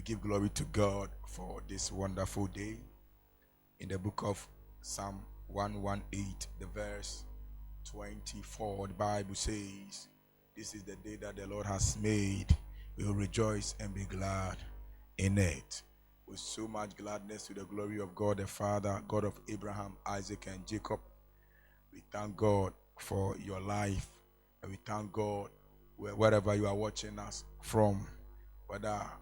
give glory to God for this wonderful day. In the book of Psalm 118, the verse 24, the Bible says, "This is the day that the Lord has made. We will rejoice and be glad in it." With so much gladness, to the glory of God the Father, God of Abraham, Isaac, and Jacob, we thank God for your life, and we thank God wherever you are watching us from, whether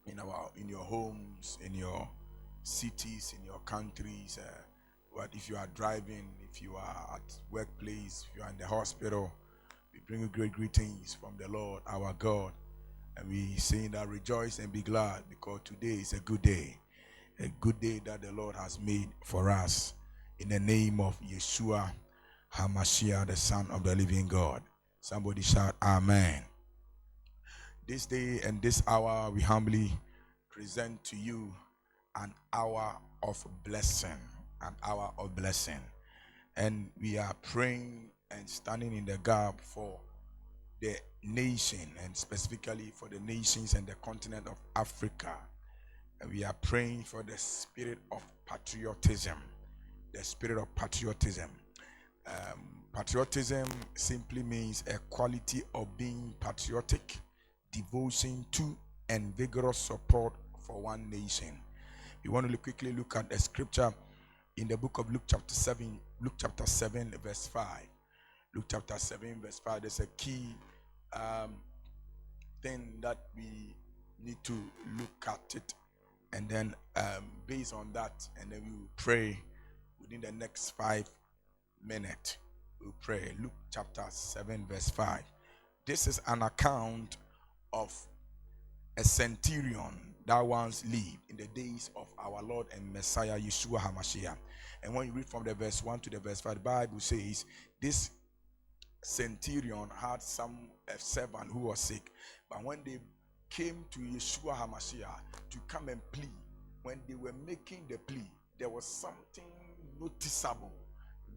in your homes, in your cities, in your countries. But if you are driving, if you are at workplace, if you are in the hospital, we bring you great greetings from the Lord our God, and we saying that rejoice and be glad, because today is a good day that the Lord has made for us. In the name of Yeshua HaMashiach, the Son of the living God. Somebody shout Amen. This day and this hour, we humbly present to you an hour of blessing, and we are praying and standing in the gap for the nation, and specifically for the nations and the continent of Africa. And we are praying for the spirit of patriotism. Patriotism simply means a quality of being patriotic, devotion to, and vigorous support for one nation. We want to quickly look at the scripture in the book of Luke chapter 7, verse 5. Luke chapter 7, verse 5. There's a key thing that we need to look at it, and then based on that, and then we will pray within the next 5 minutes. We'll pray. Luke chapter 7, verse 5. This is an account of a centurion that once lived in the days of our Lord and Messiah Yeshua HaMashiach. And when you read from the verse 1 to the verse 5, the Bible says this centurion had a servant who was sick. But when they came to Yeshua HaMashiach to come and plead, when they were making the plea, there was something noticeable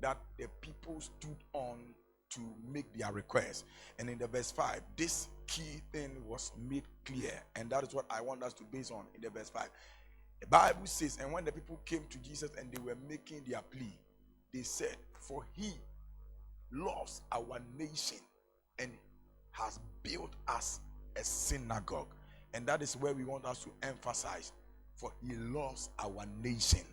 that the people stood on to make their request. And in the verse 5, this key thing was made clear, and that is what I want us to base on in the verse 5. The Bible says, and when the people came to Jesus and they were making their plea, they said, "For he loves our nation and has built us a synagogue." And that is where we want us to emphasize. For he loves our nation.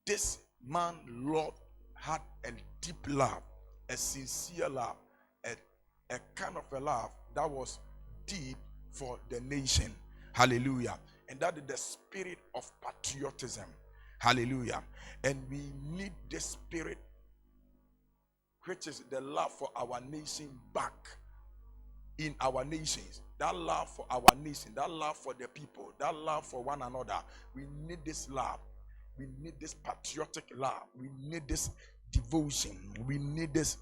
This man, Lord, had a deep love, a sincere love, a kind of a love that was deep for the nation. Hallelujah. And that is the spirit of patriotism. Hallelujah. And we need this spirit, which is the love for our nation, back in our nations. That love for our nation, that love for the people, that love for one another. We need this love. We need this patriotic love. We need this devotion. We need this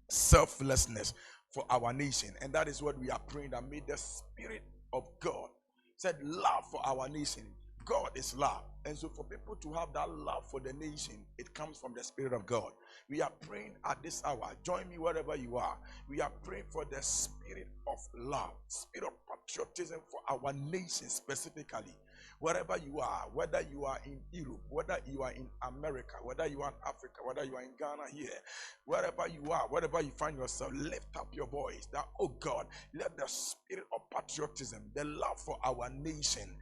selflessness for our nation. And that is what we are praying, that may the Spirit of God said love for our nation. God is love. And so for people to have that love for the nation, it comes from the Spirit of God. We are praying at this hour. Join me wherever you are. We are praying for the spirit of love, spirit of patriotism for our nation specifically. Wherever you are, whether you are in Europe, whether you are in America, whether you are in Africa, whether you are in Ghana here, wherever you are, wherever you find yourself, lift up your voice that, oh God, let the spirit of patriotism, the love for our nation,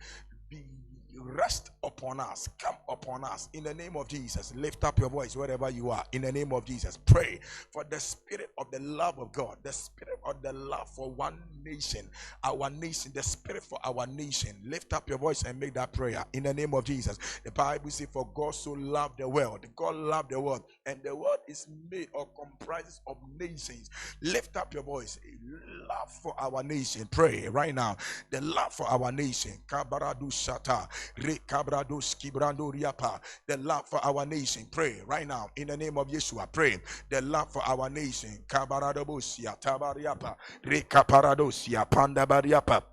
be rest upon us, come upon us in the name of Jesus. Lift up your voice wherever you are in the name of Jesus. Pray for the spirit of the love of God, the spirit of the love for one nation, our nation, the spirit for our nation. Lift up your voice and make that prayer in the name of Jesus. The Bible says, for God so loved the world. God loved the world, and the world is made or comprises of nations. Lift up your voice. Love for our nation. Pray right now. The love for our nation. Kabaradu shata. The love for our nation. Pray right now in the name of Yeshua. Pray the love for our nation. Kabaradosia tabariapa rekaparadosia pandabariapa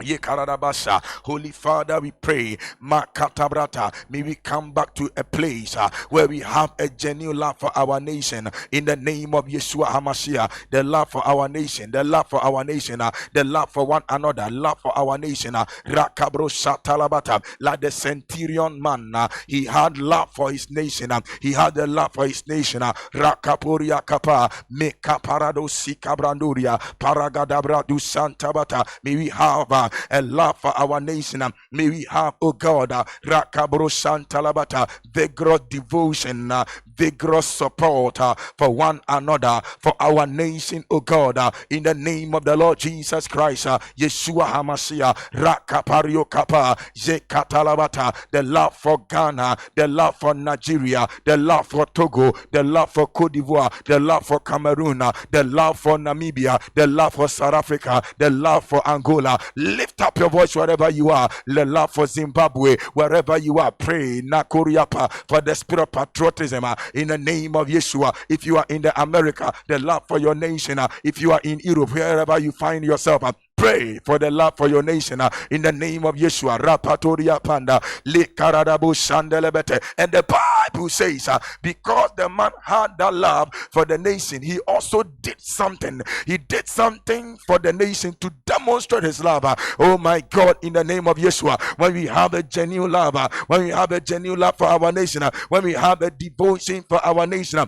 Holy Father, we pray, Makatabrata, may we come back to a place where we have a genuine love for our nation in the name of Yeshua HaMashiach. The love for our nation, the love for our nation, the love for one another, love for our nation. Rakabro Shatalabata, like the centurion man, he had love for his nation, he had the love for his nation. Rakapuria Kapa, Mekaparado Sikabranduria, Paragadabra du Santabata, may we have a love for our nation. May we have, oh God, Rakabro Shantalabata, vigorous devotion, vigorous support for one another, for our nation, oh God, in the name of the Lord Jesus Christ, Yeshua HaMashiach, Rakapario Kapa, Zekatalabata, the love for Ghana, the love for Nigeria, the love for Togo, the love for Cote d'Ivoire, the love for Cameroon, the love for Namibia, the love for South Africa, the love for Angola. Lift up your voice wherever you are. The love for Zimbabwe, wherever you are. Pray Nakuriapa for the spirit of patriotism in the name of Yeshua. If you are in the America, the love for your nation. If you are in Europe, wherever you find yourself, pray for the love for your nation in the name of Yeshua. Rapatoria Panda Likaradabu Shandelebete. And the Bible says, because the man had that love for the nation, he also did something. He did something for the nation to demonstrate his love. Oh my God, in the name of Yeshua, when we have a genuine love, when we have a genuine love for our nation, when we have a devotion for our nation,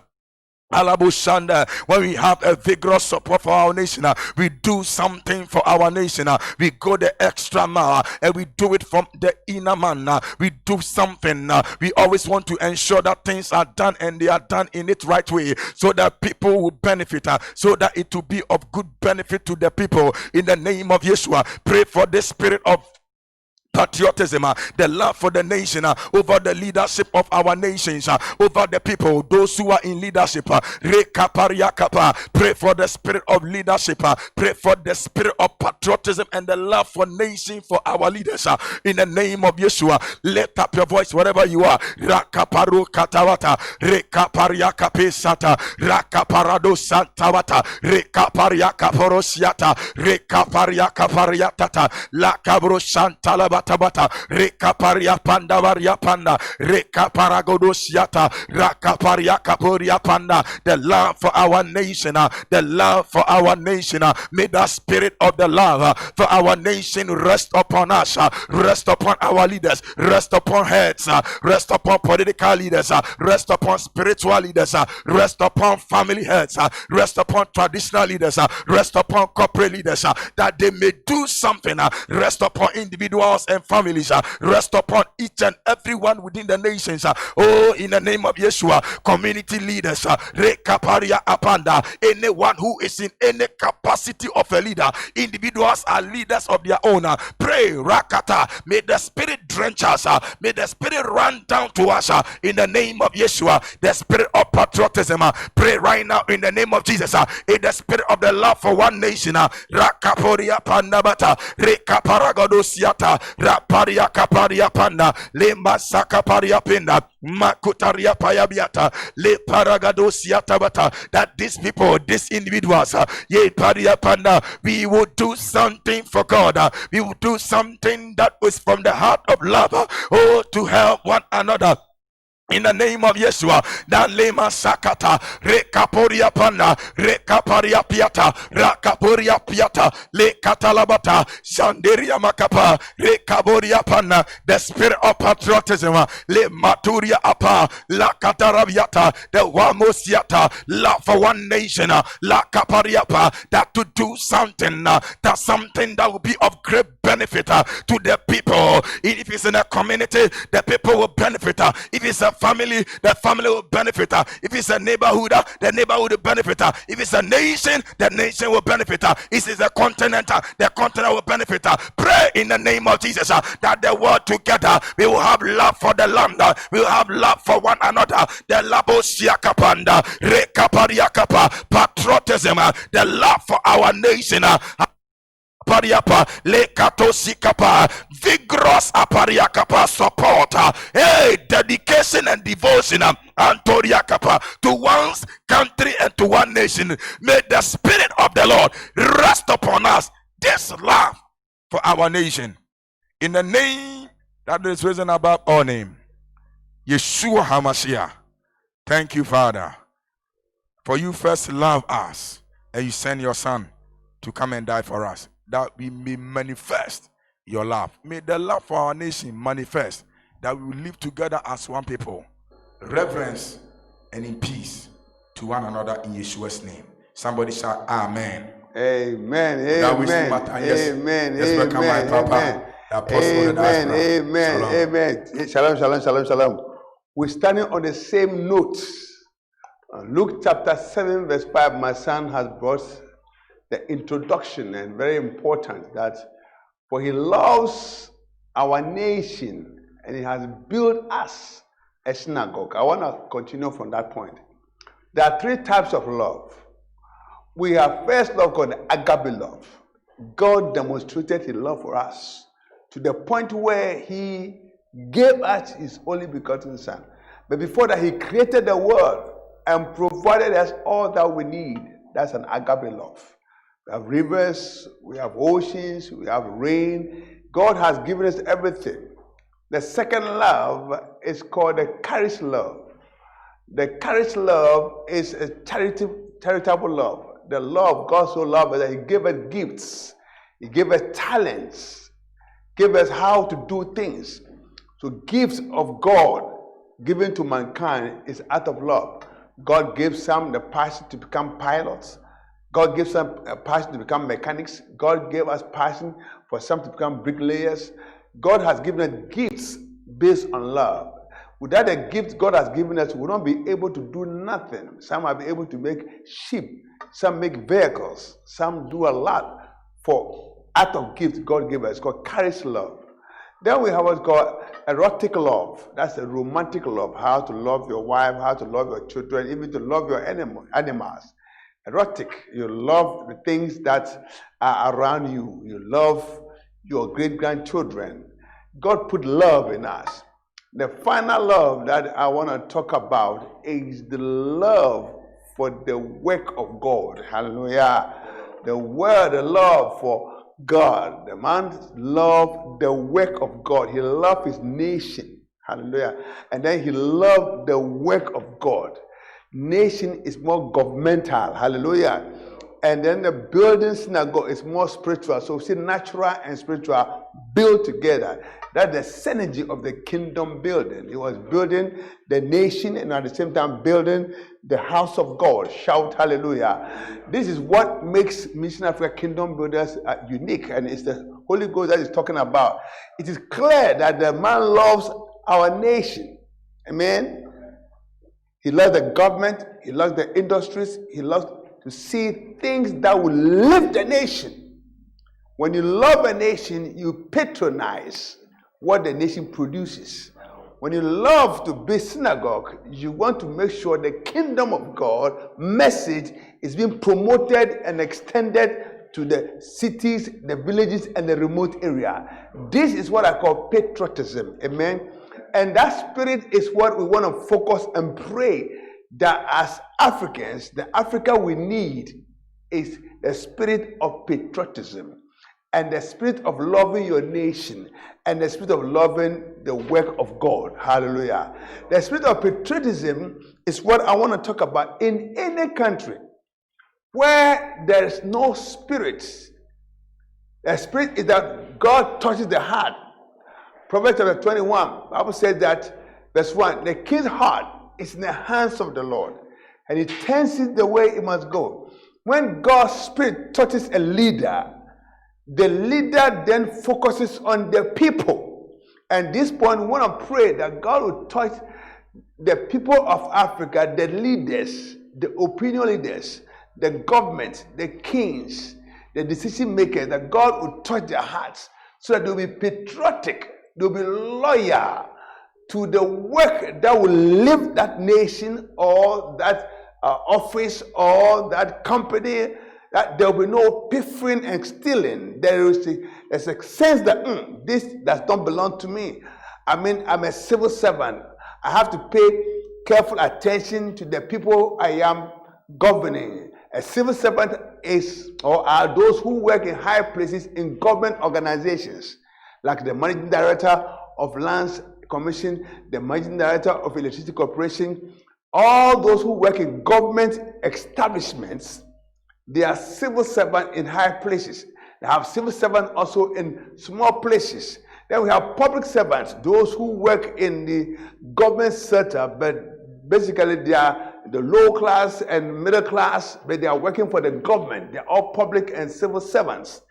Alabushanda, when we have a vigorous support for our nation, we do something for our nation. We go the extra mile and we do it from the inner man. We do something. We always want to ensure that things are done and they are done in it right way, so that people will benefit, so that it will be of good benefit to the people. In the name of Yeshua, pray for the spirit of patriotism, the love for the nation, over the leadership of our nations, over the people, those who are in leadership. Pray for the spirit of leadership, pray for the spirit of patriotism and the love for nation for our leaders. In the name of Yeshua, lift up your voice wherever you are. Rakaparu katawata, rekaparia kapesata, rakaparado santawata, rekaparia kaporosiata, rekaparia kapariatata, lakabro shantalaba tabata, rekaparia panda varia panda, rekaparagodosiata, rakaparia kaporia panda. The love for our nation, the love for our nation, may the spirit of the love for our nation rest upon us, rest upon our leaders, rest upon heads, rest upon political leaders, rest upon spiritual leaders, rest upon family heads, rest upon traditional leaders, rest upon corporate leaders, that they may do something, rest upon individuals and families, rest upon each and everyone within the nations. Oh, in the name of Yeshua, community leaders, rekaparia apanda, anyone who is in any capacity of a leader, individuals are leaders of their own. Pray, rakata, may the spirit drench us, may the spirit run down to us in the name of Yeshua, the spirit of patriotism. Pray right now in the name of Jesus, in the spirit of the love for one nation. Rakaporia pandabata, rekaparagodosiata, raparia kaparia panda, lemba sakaparia pinda, makutaria payabiata, le paragadosiata bata, that these people, these individuals, ye paria panda, we will do something for God. We will do something that was from the heart of love, oh, to help one another. In the name of Yeshua, that lema sakata, rekaporia panda, rekaparia piata, rakaporia piata, le katalabata, shanderia makapa, rekaboria panda, the spirit of patriotism, le maturia apa, la katarabiata, the wamosiata, love for one nation, la kapariapa, that to do something, that something that will be of great benefit to the people. If it's in a community, the people will benefit. If it's a family, the family will benefit. If it's a neighborhood, the neighborhood will benefit. If it's a nation, the nation will benefit. If it's a continent, the continent will benefit. Pray in the name of Jesus that the world together, we will have love for the land, we will have love for one another. The labosiakapanda, rekapariakapa, patriotism, the love for our nation. Apariapa, le katosikapa, vigorous apariakapa support, hey, dedication and devotion, antoriakapa, to one's country and to one nation. May the spirit of the Lord rest upon us. This love for our nation. In the name that is risen above all name, Yeshua HaMashiach. Thank you, Father, for you first love us and you send your Son to come and die for us, that we may manifest your love. May the love for our nation manifest, that we will live together as one people, reverence and in peace to one another in Yeshua's name. Somebody shout Amen. Amen. Amen. Amen. Yes, welcome my Papa. Amen. Amen. Amen. Shalom, shalom, shalom, shalom. We're standing on the same note. Luke chapter 7, verse 5. My son has brought the introduction, and very important that for he loves our nation and he has built us a synagogue. I want to continue from that point. There are three types of love. We have first love called agape love. God demonstrated his love for us to the point where he gave us his only begotten Son. But before that, he created the world and provided us all that we need. That's an agape love. We have rivers, we have oceans, we have rain. God has given us everything. The second love is called the charis love. The charis love is a charitable love. The love God so loved us that he gave us gifts. He gave us talents. Gave us how to do things. So gifts of God given to mankind is out of love. God gave some the passion to become pilots. God gave some a passion to become mechanics. God gave us passion for some to become bricklayers. God has given us gifts based on love. Without the gifts God has given us, we will not be able to do nothing. Some are able to make sheep. Some make vehicles. Some do a lot for out of gifts God gave us. It's called charis love. Then we have what's called erotic love. That's a romantic love. How to love your wife, how to love your children, even to love your animals. Erotic. You love the things that are around you. You love your great-grandchildren. God put love in us. The final love that I want to talk about is the love for the work of God. Hallelujah. The love for God. The man loved the work of God. He loved his nation. Hallelujah. And then he loved the work of God. Nation is more governmental. Hallelujah. And then the building synagogue is more spiritual. So we see natural and spiritual built together. That's the synergy of the kingdom building. He was building the nation and at the same time building the house of God. Shout hallelujah. This is what makes Mission Africa Kingdom Builders unique. And it's the Holy Ghost that is talking about. It is clear that the man loves our nation. Amen. He loves the government. He loves the industries. He loves to see things that will lift the nation. When you love a nation, you patronize what the nation produces. When you love to be synagogue, you want to make sure the kingdom of God message is being promoted and extended to the cities, the villages, and the remote area. This is what I call patriotism. Amen. And that spirit is what we want to focus and pray that as Africans, the Africa we need is the spirit of patriotism and the spirit of loving your nation and the spirit of loving the work of God. Hallelujah. The spirit of patriotism is what I want to talk about in any country where there is no spirit. The spirit is that God touches the heart. Proverbs chapter 21, the Bible says that, verse 1, the king's heart is in the hands of the Lord, and he turns it the way it must go. When God's spirit touches a leader, the leader then focuses on the people. And at this point, we want to pray that God will touch the people of Africa, the leaders, the opinion leaders, the government, the kings, the decision makers, that God will touch their hearts so that they'll be patriotic, they'll be loyal to the work that will lift that nation or that office or that company, that there will be no piffering and stealing. There's a sense that this does not belong to me. I mean, I'm a civil servant. I have to pay careful attention to the people I am governing. A civil servant is or are those who work in high places in government organizations, like the managing director of Lands Commission, the managing director of Electricity Corporation. All those who work in government establishments, they are civil servants in high places. They have civil servants also in small places. Then we have public servants, those who work in the government sector, but basically they are the low class and middle class, but they are working for the government. They are all public and civil servants.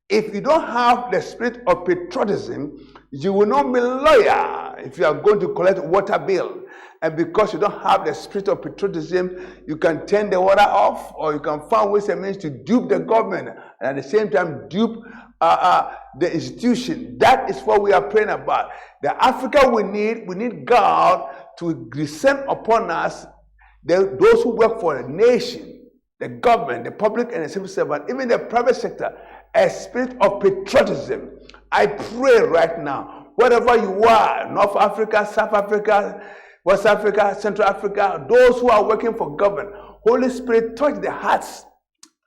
If you don't have the spirit of patriotism, you will not be loyal if you are going to collect water bill. And because you don't have the spirit of patriotism, you can turn the water off, or you can find ways and means to dupe the government, and at the same time dupe the institution. That is what we are praying about. The Africa we need God to descend upon us, those who work for the nation, the government, the public and the civil servant, even the private sector, a spirit of patriotism. I pray right now, wherever you are, North Africa, South Africa, West Africa, Central Africa, those who are working for government, Holy Spirit, touch the hearts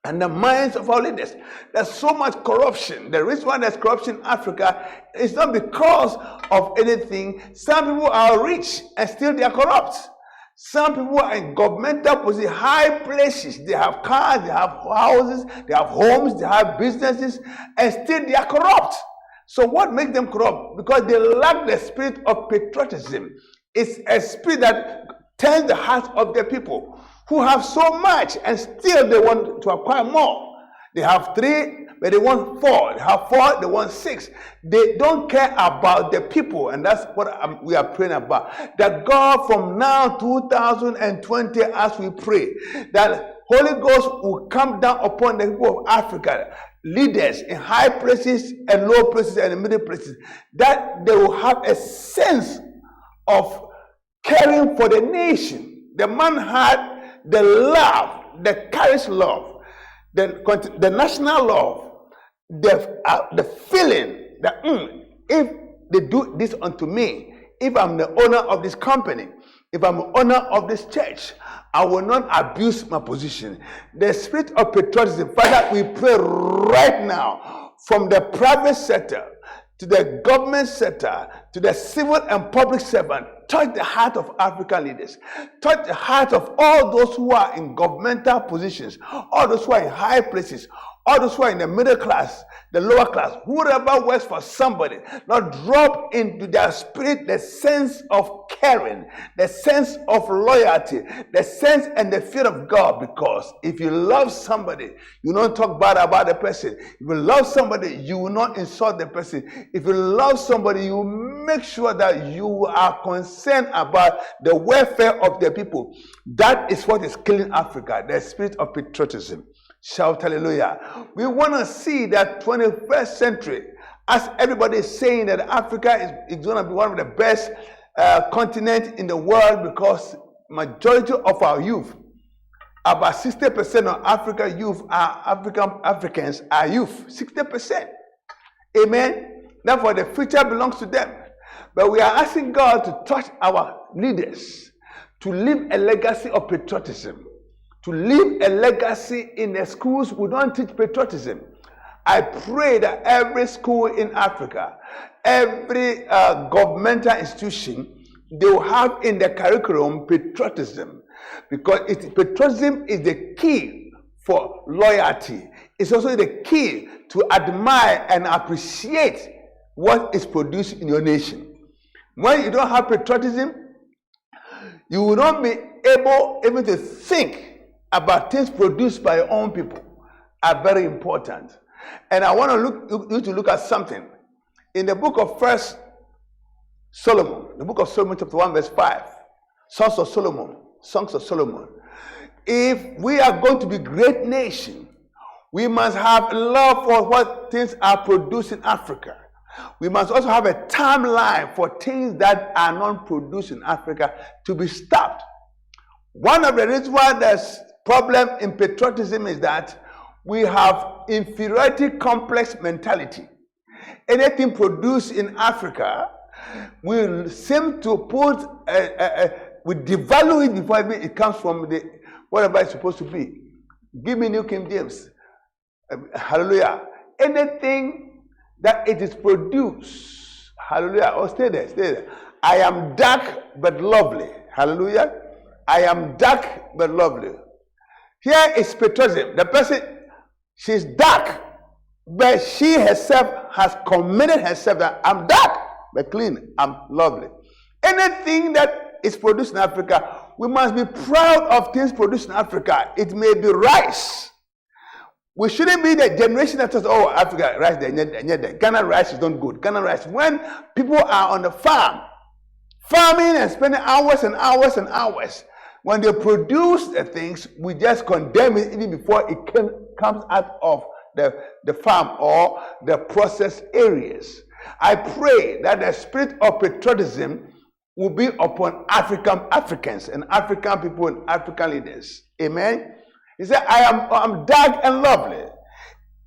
and the minds of our leaders. There's so much corruption. The reason why there's corruption in Africa is not because of anything. Some people are rich and still they are corrupt. Some people are in governmental positions, high places. They have cars, they have houses, they have homes, they have businesses, and still they are corrupt. So what makes them corrupt? Because they lack the spirit of patriotism. It's a spirit that turns the hearts of the people who have so much and still they want to acquire more. They have 3, but they want 4. They have 4, they want 6. They don't care about the people, and that's what we are praying about. That God, from now 2020, as we pray, that Holy Ghost will come down upon the people of Africa, leaders in high places and low places and in middle places, that they will have a sense of caring for the nation. The man had the love, the courage love, the national love, the feeling that if they do this unto me, if I'm the owner of this company, if I'm the owner of this church, I will not abuse my position. The spirit of patriotism, Father, we pray right now, from the private sector to the government sector, to the civil and public servant, touch the heart of African leaders. Touch the heart of all those who are in governmental positions, all those who are in high places, all those who are in the middle class, the lower class, whoever works for somebody. Lord, drop into their spirit the sense of caring, the sense of loyalty, the sense and the fear of God. Because if you love somebody, you don't talk bad about the person. If you love somebody, you will not insult the person. If you love somebody, you make sure that you are concerned about the welfare of the people. That is what is killing Africa, the spirit of patriotism. Shout hallelujah. We want to see that 21st century, as everybody is saying that Africa is going to be one of the best continents in the world, because majority of our youth, about 60% of African youth are Africans are youth. 60%. Amen. Therefore, the future belongs to them. But we are asking God to touch our leaders to leave a legacy of patriotism. To leave a legacy in the schools we don't teach patriotism. I pray that every school in Africa, every governmental institution, they will have in the curriculum patriotism. Because patriotism is the key for loyalty. It's also the key to admire and appreciate what is produced in your nation. When you don't have patriotism, you will not be able even to think about things produced by your own people are very important. And I want to look at something. In the book of First Solomon, the book of Solomon chapter 1 verse 5, Songs of Solomon. If we are going to be a great nation, we must have love for what things are produced in Africa. We must also have a timeline for things that are not produced in Africa to be stopped. One of the reasons why there's problem in patriotism is that we have inferiority complex mentality. Anything produced in Africa, we seem to put, we devalue it before it comes from whatever it's supposed to be. Give me New King James. Hallelujah. Anything that it is produced. Hallelujah. Oh, stay there, stay there. I am dark but lovely. Hallelujah. I am dark but lovely. Here is patriotism. The person, she's dark, but she herself has committed herself that I'm dark but clean. I'm lovely. Anything that is produced in Africa, we must be proud of things produced in Africa. It may be rice. We shouldn't be the generation that says, oh, Africa rice, Ghana rice is not good. Ghana rice. When people are on the farm, farming and spending hours and hours and hours, when they produce the things, we just condemn it even before it comes out of the farm or the process areas. I pray that the spirit of patriotism will be upon Africans and African people and African leaders. Amen. He said, I'm dark and lovely.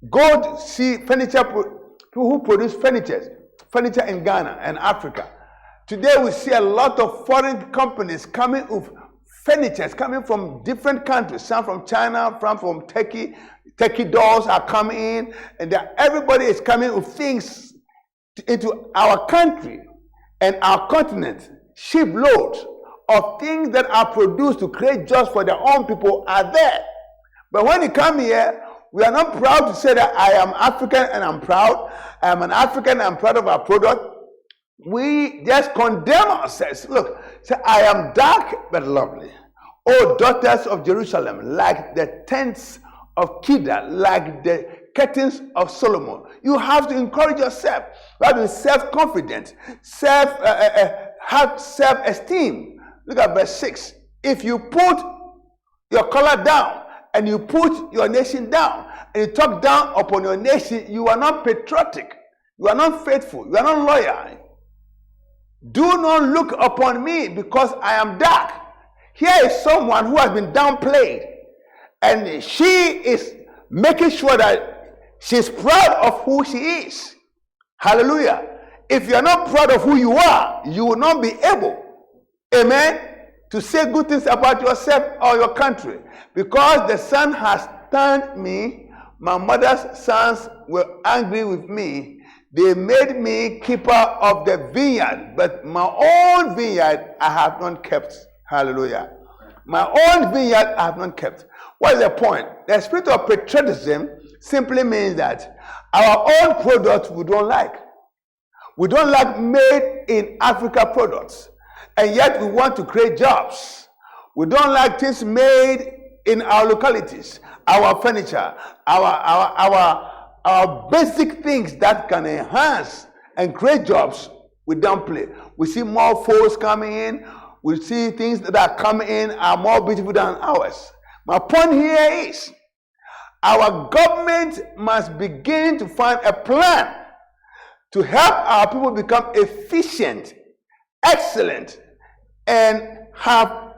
Go to see furniture, people who produce furniture in Ghana and Africa. Today we see a lot of foreign companies coming with furniture, coming from different countries. Some from China, some from Turkey. Turkey dolls are coming in, and everybody is coming with things into our country and our continent. Shiploads of things that are produced to create jobs for their own people are there. But when you come here, we are not proud to say that I am African and I'm proud. I am an African and I'm proud of our product. We just condemn ourselves. Look, say, I am dark but lovely. O daughters of Jerusalem, like the tents of Kedar, like the curtains of Solomon. You have to encourage yourself. You have to be self-confident, have self-esteem. Look at verse 6. If you put your collar down and you put your nation down and you talk down upon your nation, you are not patriotic. You are not faithful. You are not loyal. Do not look upon me because I am dark. Here is someone who has been downplayed, and she is making sure that she's proud of who she is. Hallelujah. If you are not proud of who you are, you will not be able, amen, to say good things about yourself or your country. Because the sun has turned me, my mother's sons were angry with me. They made me keeper of the vineyard, but my own vineyard I have not kept. Hallelujah. My own vineyard I have not kept. What is the point? The spirit of patriotism simply means that our own products we don't like. We don't like made in Africa products. And yet we want to create jobs. We don't like things made in our localities, our furniture, our basic things that can enhance and create jobs. We downplay. We see more foes coming in. We see things that are coming in are more beautiful than ours. My point here is our government must begin to find a plan to help our people become efficient, excellent, and have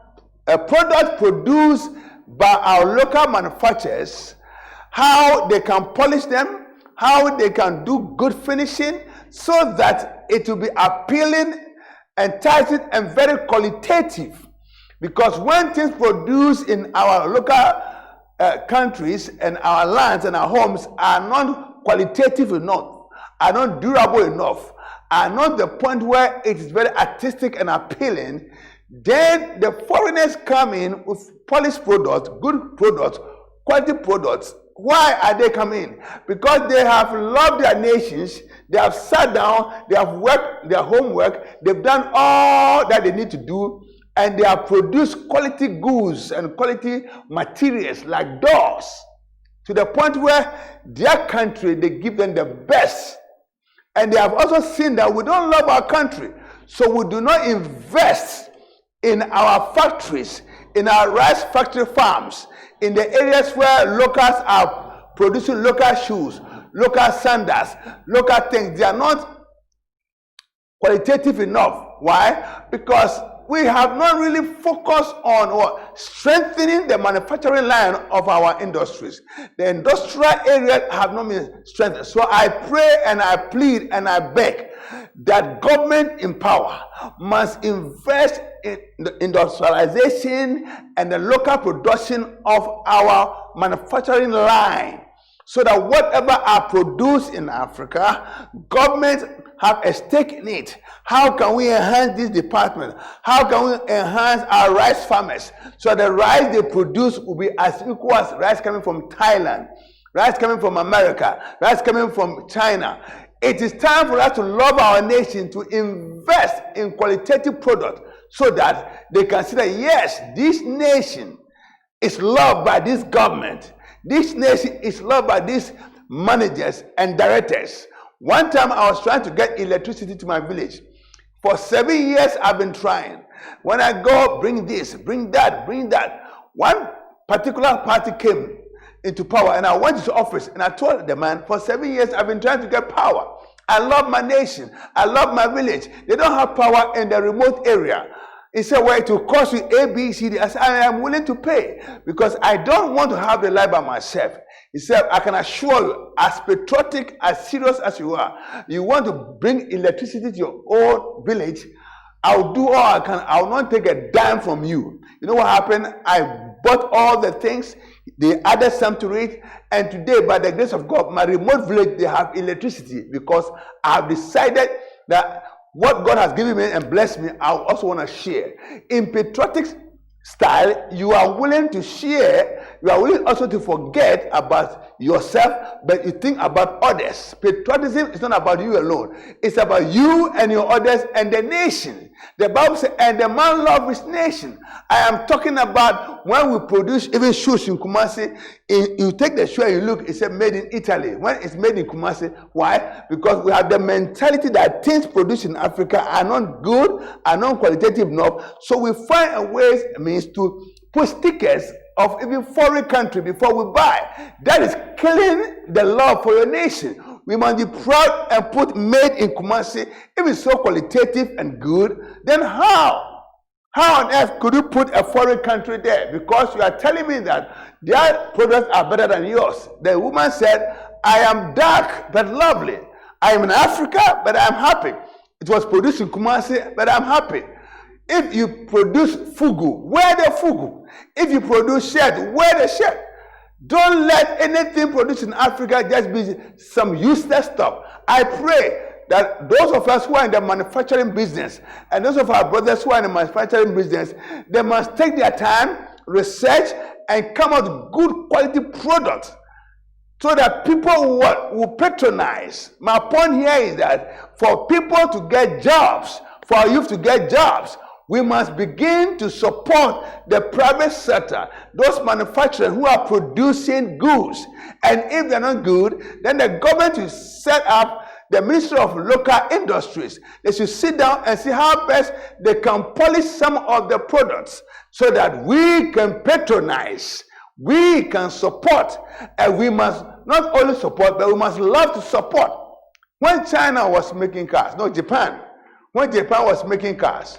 a product produced by our local manufacturers, how they can polish them, how they can do good finishing so that it will be appealing, enticing, and very qualitative. Because when things produced in our local countries and our lands and our homes are not qualitative enough, are not durable enough, are not the point where it is very artistic and appealing, then the foreigners come in with polished products, good products, quality products. Why are they coming in? Because they have loved their nations, they have sat down, they have worked their homework, they've done all that they need to do, and they have produced quality goods and quality materials like doors, to the point where their country, they give them the best. And they have also seen that we don't love our country, so we do not invest in our factories, in our rice factory farms, in the areas where locals are producing local shoes, local sandals, local things. They are not qualitative enough. Why? Because we have not really focused on strengthening the manufacturing line of our industries. The industrial areas have not been strengthened. So I pray and I plead and I beg that government in power must invest in the industrialization and the local production of our manufacturing line, so that whatever are produced in Africa, governments have a stake in it. How can we enhance this department? How can we enhance our rice farmers so the rice they produce will be as equal as rice coming from Thailand, rice coming from America, rice coming from China? It is time for us to love our nation, to invest in qualitative product so that they can see that, yes, this nation is loved by this government. This nation is loved by these managers and directors. One time I was trying to get electricity to my village. For 7 years I've been trying. When I go, bring this, bring that, bring that. One particular party came into power and I went to the office and I told the man, for 7 years I've been trying to get power. I love my nation. I love my village. They don't have power in the remote area. He said, well, it will cost you A, B, C, D. I said, I am willing to pay because I don't want to have the life by myself. He said, I can assure you, as patriotic, as serious as you are, you want to bring electricity to your own village, I'll do all I can. I will not take a dime from you. You know what happened? I bought all the things. They added some to it. And today, by the grace of God, my remote village, they have electricity because I have decided that what God has given me and blessed me, I also want to share. In patriotic style, you are willing to share. You are willing also to forget about yourself, but you think about others. Patriotism is not about you alone. It's about you and your others and the nation. The Bible says, and the man loves his nation. I am talking about when we produce even shoes in Kumasi. You take the shoe and you look, it says made in Italy. When it's made in Kumasi, why? Because we have the mentality that things produced in Africa are not good, are not qualitative enough. So we find a way, means to put stickers of even foreign country before we buy. That is killing the love for your nation. We must be proud and put made in Kumasi. If it's so qualitative and good, then how on earth could you put a foreign country there? Because you are telling me that their products are better than yours. The woman said, I am dark but lovely. I am in Africa, but I am happy. It was produced in Kumasi, but I'm happy. If you produce fugu, wear the fugu. If you produce shirt, wear the shirt. Don't let anything produced in Africa just be some useless stuff. I pray that those of us who are in the manufacturing business and those of our brothers who are in the manufacturing business, they must take their time, research, and come out with good quality products so that people will patronize. My point here is that for people to get jobs, for our youth to get jobs, we must begin to support the private sector, those manufacturers who are producing goods. And if they're not good, then the government will set up the Ministry of Local Industries. They should sit down and see how best they can polish some of the products so that we can patronize, we can support, and we must not only support, but we must love to support. When China was making cars, when Japan was making cars,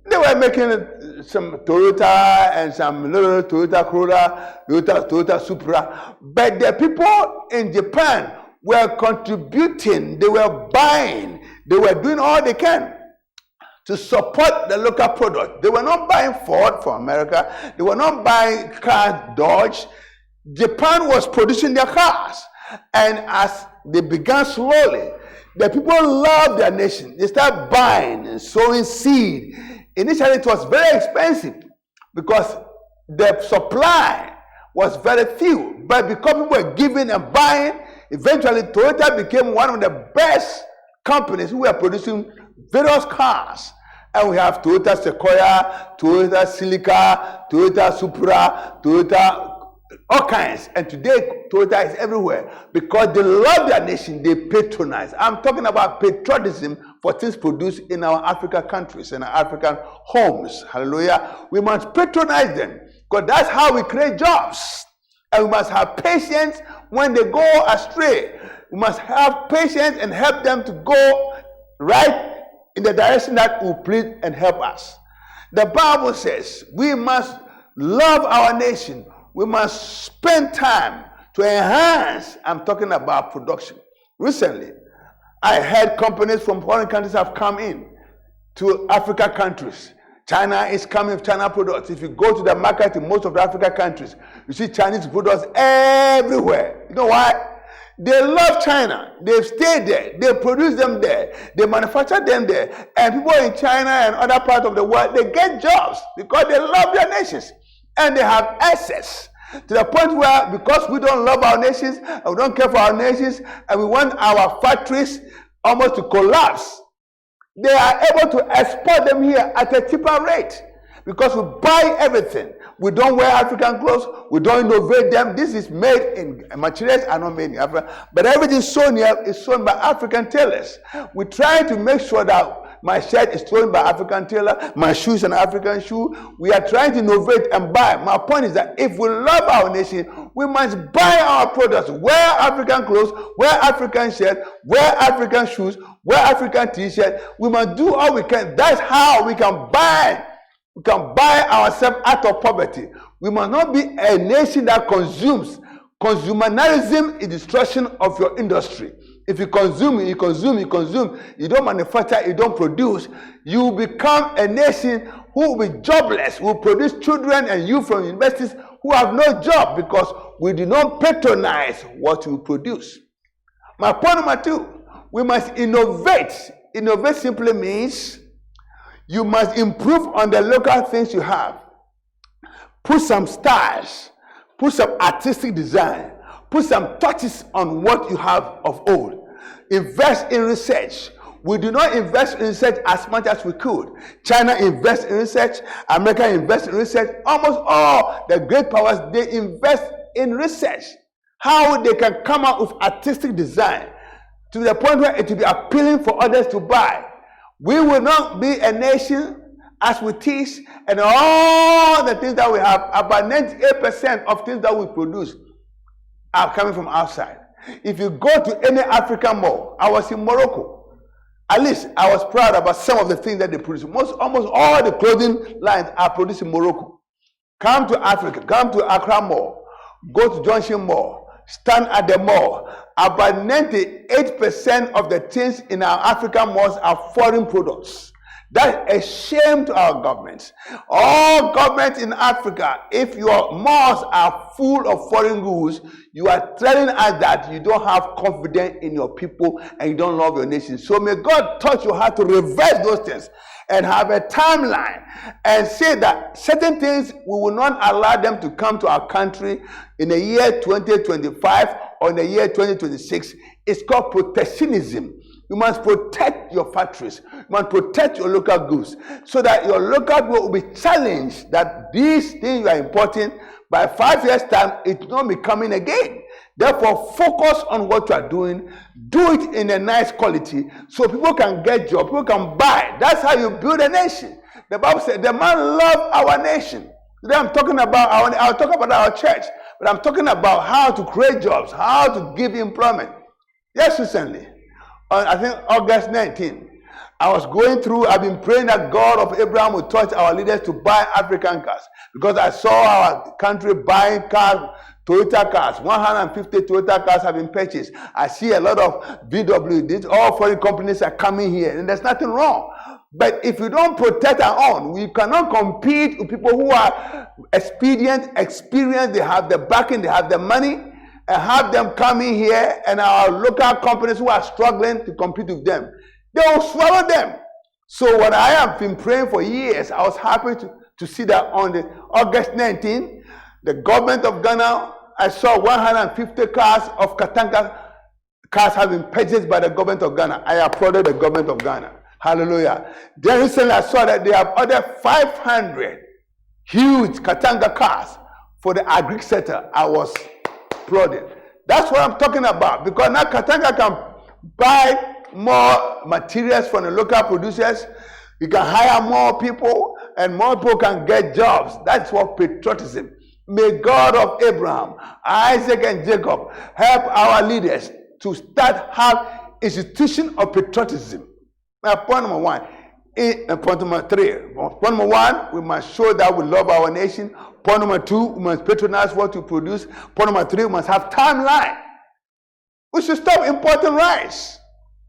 they were making some Toyota and some little Toyota Corolla, Toyota Supra. But the people in Japan were contributing, they were buying, they were doing all they can to support the local product. They were not buying Ford for America. They were not buying cars, Dodge. Japan was producing their cars. And as they began slowly, the people loved their nation. They started buying and sowing seed. Initially, it was very expensive because the supply was very few. But because people were giving and buying, eventually Toyota became one of the best companies who were producing various cars. And we have Toyota Sequoia, Toyota Celica, Toyota Supra, Toyota, all kinds. And today, Toyota is everywhere because they love their nation, they patronize. I'm talking about patriotism for things produced in our African countries, in our African homes. Hallelujah. We must patronize them because that's how we create jobs. And we must have patience when they go astray. We must have patience and help them to go right in the direction that will please and help us. The Bible says we must love our nation. We must spend time to enhance. I'm talking about production. Recently, I heard companies from foreign countries have come in to Africa countries. China is coming with China products. If you go to the market in most of the Africa countries, you see Chinese products everywhere. You know why? They love China. They've stayed there. They produce them there. They manufacture them there. And people in China and other parts of the world, they get jobs because they love their nations. And they have access to the point where, because we don't love our nations, and we don't care for our nations, and we want our factories almost to collapse, they are able to export them here at a cheaper rate because we buy everything. We don't wear African clothes. We don't innovate them. This is made in materials are not made in Africa, but everything sewn here is sewn by African tailors. We try to make sure that my shirt is sewn by African tailor, my shoe is an African shoe. We are trying to innovate and buy. My point is that if we love our nation, we must buy our products, wear African clothes, wear African shirt, wear African shoes, wear African t-shirt. We must do all we can. That's how we can buy. We can buy ourselves out of poverty. We must not be a nation that consumes. Consumerism is destruction of your industry. If you consume, you consume, you consume, you don't manufacture, you don't produce, you become a nation who will be jobless, will produce children and youth from universities who have no job because we do not patronize what we produce. My point number 2, we must innovate. Innovate simply means you must improve on the local things you have. Put some styles, put some artistic design, put some touches on what you have of old. Invest in research. We do not invest in research as much as we could. China invests in research. America invests in research. Almost all the great powers, they invest in research. How they can come up with artistic design to the point where it will be appealing for others to buy. We will not be a nation as we teach and all the things that we have. About 98% of things that we produce are coming from outside. If you go to any African mall, I was in Morocco. At least I was proud about some of the things that they produce. Almost all the clothing lines are produced in Morocco. Come to Africa, come to Accra Mall, go to Junction Mall, stand at the mall. About 98% of the things in our African malls are foreign products. That's a shame to our governments. All governments in Africa, if your malls are full of foreign goods, you are telling us that you don't have confidence in your people and you don't love your nation. So may God touch your heart to reverse those things and have a timeline and say that certain things we will not allow them to come to our country in the year 2025 or in the year 2026. It's called protectionism. You must protect your factories. You must protect your local goods so that your local goods will be challenged that these things you are importing, by 5 years' time, it will not be coming again. Therefore, focus on what you are doing. Do it in a nice quality so people can get jobs, people can buy. That's how you build a nation. The Bible said, the man loved our nation. Today I'm talking about I'll talk about our church, but I'm talking about how to create jobs, how to give employment. Yes, recently, on I think August 19, I was going through, I've been praying that God of Abraham would touch our leaders to buy African cars because I saw our country buying cars, Toyota cars. 150 Toyota cars have been purchased. I see a lot of VW. All foreign companies are coming here, and there's nothing wrong. But if you don't protect our own, we cannot compete with people who are expedient, experienced, they have the backing, they have the money, and have them coming here, and our local companies who are struggling to compete with them, they will swallow them. So what I have been praying for years, I was happy to see that on the August 19, the government of Ghana, I saw 150 cars of Katanga cars have been purchased by the government of Ghana. I applauded the government of Ghana. Hallelujah. Then recently I saw that they have ordered 500 huge Katanga cars for the agri sector. I was applauding. That's what I'm talking about, because now Katanga can buy more materials from the local producers. You can hire more people and more people can get jobs. That's what patriotism. May God of Abraham, Isaac and Jacob help our leaders to start have institution of patriotism. Point number 1. Point number 3. Point number 1, we must show that we love our nation. Point number 2, we must patronize what we produce. Point number 3, we must have timeline. We should stop importing rice.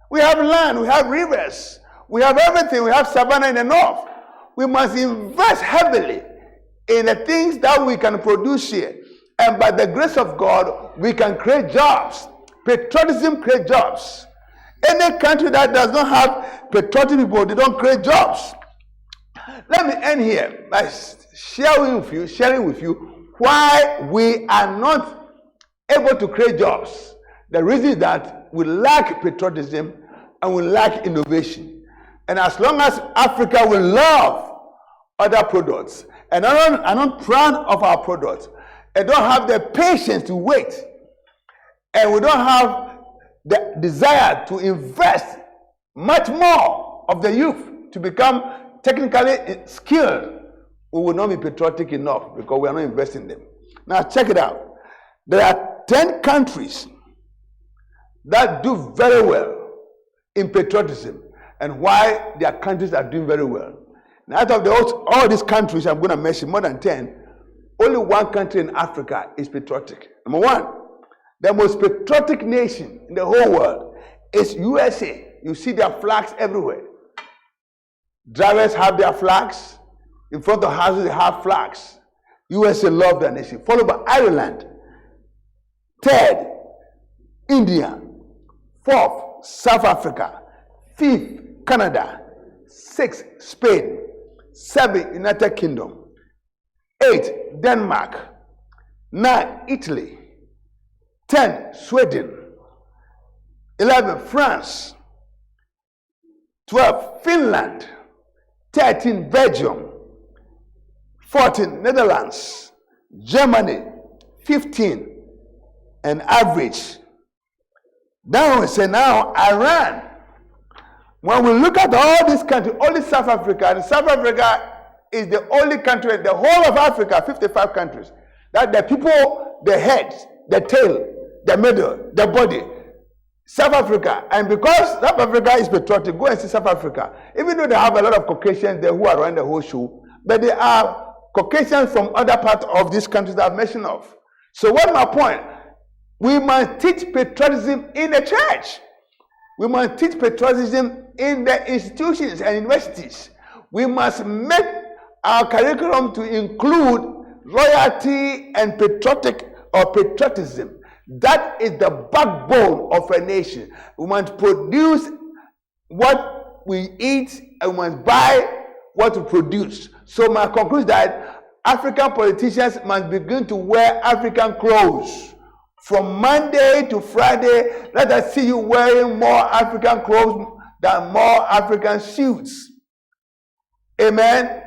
We have land, we have rivers, we have everything, we have savanna in the north. We must invest heavily in the things that we can produce here. And by the grace of God, we can create jobs. Patriotism creates jobs. Any country that does not have patriotic people, they don't create jobs. Let me end here by sharing with you why we are not able to create jobs. The reason is that we lack patriotism and we lack innovation. And as long as Africa will love other products and are not proud of our products and don't have the patience to wait, and we don't have the desire to invest much more of the youth to become technically skilled, we will not be patriotic enough because we are not investing in them. Now check it out. There are 10 countries that do very well in patriotism, and why their countries are doing very well. Now, out of all these countries I'm going to mention, more than 10, only one country in Africa is patriotic. Number one, the most patriotic nation in the whole world is USA. You see their flags everywhere. Drivers have their flags. In front of houses, they have flags. USA love their nation. Followed by Ireland. Third, India. Fourth, South Africa. Fifth, Canada. Sixth, Spain. Seventh, United Kingdom. Eighth, Denmark. 9, Italy. 10, Sweden. 11, France. 12, Finland. 13, Belgium. 14, Netherlands. Germany. 15, an average. Now we say now Iran. When we look at all these countries, only South Africa, and South Africa is the only country, the whole of Africa, 55 countries, that the people, the head, the tail, the middle, the body, South Africa. And because South Africa is patriotic, go and see South Africa. Even though they have a lot of Caucasians there who are running the whole show, but they are Caucasians from other parts of these countries that I've mentioned of. So what's my point? We must teach patriotism in the church. We must teach patriotism in the institutions and universities. We must make our curriculum to include loyalty and patriotism. That is the backbone of a nation. We must produce what we eat and we must buy what we produce. So my conclusion is that African politicians must begin to wear African clothes. From Monday to Friday, let us see you wearing more African clothes than more African suits. Amen.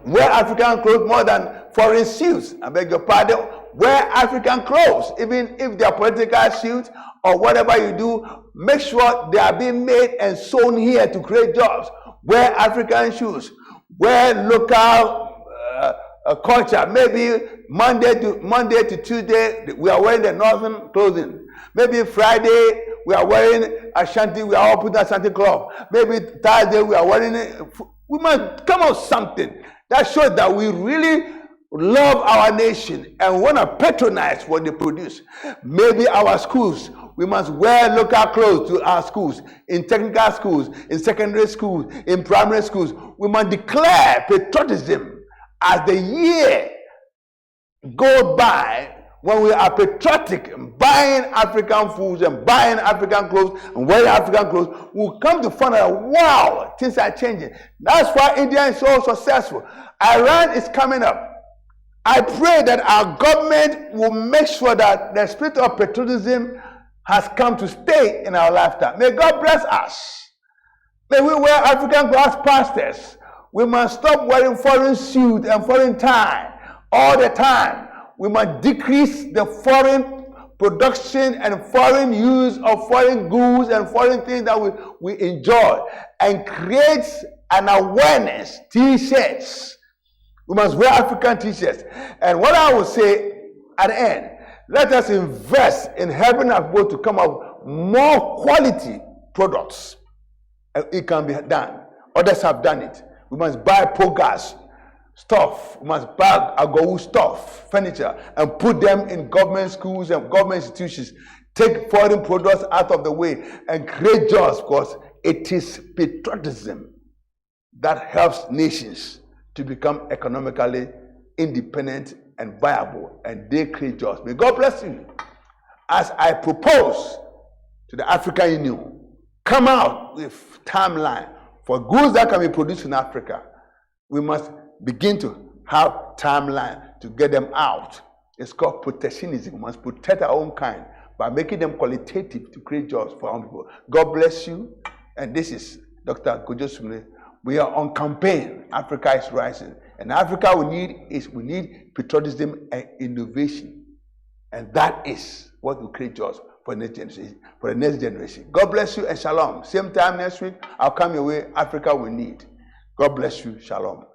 Wear African clothes more than foreign suits. I beg your pardon. Wear African clothes, even if they are political suits or whatever you do. Make sure they are being made and sewn here to create jobs. Wear African shoes. Wear local culture. Maybe Monday to Tuesday we are wearing the northern clothing. Maybe Friday we are wearing Ashanti. We are all putting Ashanti cloth. Maybe Thursday we are wearing it. We must come up with something that shows that we really love our nation and want to patronize what they produce. Maybe our schools, we must wear local clothes to our schools, in technical schools, in secondary schools, in primary schools. We must declare patriotism as the year goes by, when we are patriotic, buying African foods and buying African clothes and wearing African clothes, we'll come to find out, wow, things are changing. That's why India is so successful. Iran is coming up. I pray that our government will make sure that the spirit of patriotism has come to stay in our lifetime. May God bless us. May we wear African clothes, pastors. We must stop wearing foreign suit and foreign tie all the time. We must decrease the foreign production and foreign use of foreign goods and foreign things that we enjoy, and create an awareness, t-shirts. We must wear African t-shirts. And what I will say at the end, let us invest in helping our people to come up with more quality products. It can be done. Others have done it. We must buy Pogas stuff. We must buy Agowu stuff, furniture, and put them in government schools and government institutions. take foreign products out of the way, and create jobs, because it is patriotism that helps nations to become economically independent and viable, and they create jobs. May God bless you. As I propose to the African Union, come out with timeline for goods that can be produced in Africa. We must begin to have timeline to get them out. It's called protectionism. We must protect our own kind by making them qualitative to create jobs for our own people. God bless you. And this is Dr. Kodjoe Sumney. We are on campaign. Africa is rising. And Africa we need patriotism and innovation. And that is what will create jobs for the next generation. God bless you and shalom. Same time next week, I'll come your way. Africa we need. God bless you. Shalom.